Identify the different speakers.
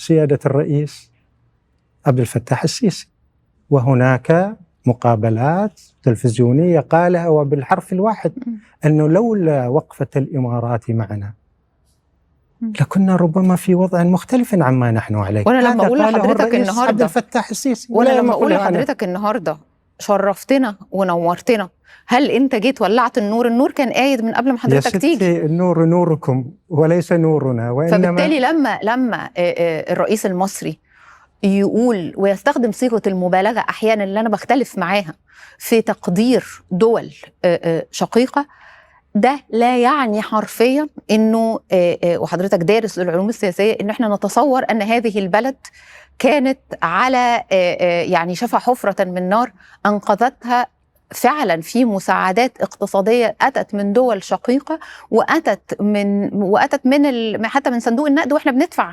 Speaker 1: سيادة الرئيس عبد الفتاح السيسي، وهناك مقابلات تلفزيونية قالها وبالحرف الواحد أنه لولا وقفة الإمارات معنا لكنا ربما في وضع مختلف عما نحن عليه.
Speaker 2: وأنا لما أقول لحضرتك
Speaker 1: عبد
Speaker 2: النهاردة
Speaker 1: الفتاح السيسي،
Speaker 2: وأنا لما أقول لحضرتك النهاردة شرفتنا ونورتنا، هل أنت جيت ولعت النور؟ النور كان قايد من قبل ما حضرتك تيجي.
Speaker 1: يا ستي النور نوركم وليس نورنا، وإنما
Speaker 2: فبالتالي لما الرئيس المصري يقول ويستخدم صيغة المبالغة أحيانا اللي أنا بختلف معاها في تقدير دول شقيقة، ده لا يعني حرفيا إنه وحضرتك دارس للعلوم السياسية إن إحنا نتصور أن هذه البلد كانت على يعني شفا حفرة من نار أنقذتها فعلا في مساعدات اقتصادية أتت من دول شقيقة وأتت من حتى من صندوق النقد وإحنا بندفع